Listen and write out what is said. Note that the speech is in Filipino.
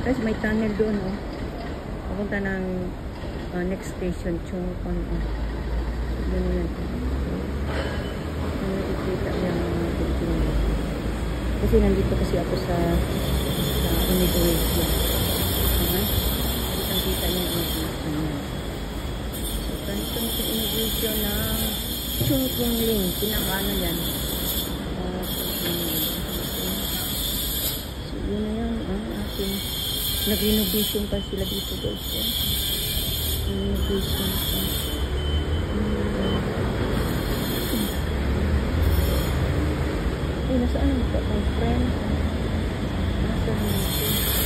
Guys, may tunnel doon, oh. Papunta ng next station, Chungkon, oh. Yun yan. Nakikita yung building. Kasi nandito kasi ako sa immigration. Kitang-kita niya yung immigration niya. So, ganito na sa immigration ng Chungkon Ling. Pinakano yan. So, yun na yan. Ating nag-renovation pa sila dito, guys. Renovation pa. Ay, nasaan ka, my friend? Nasaan natin?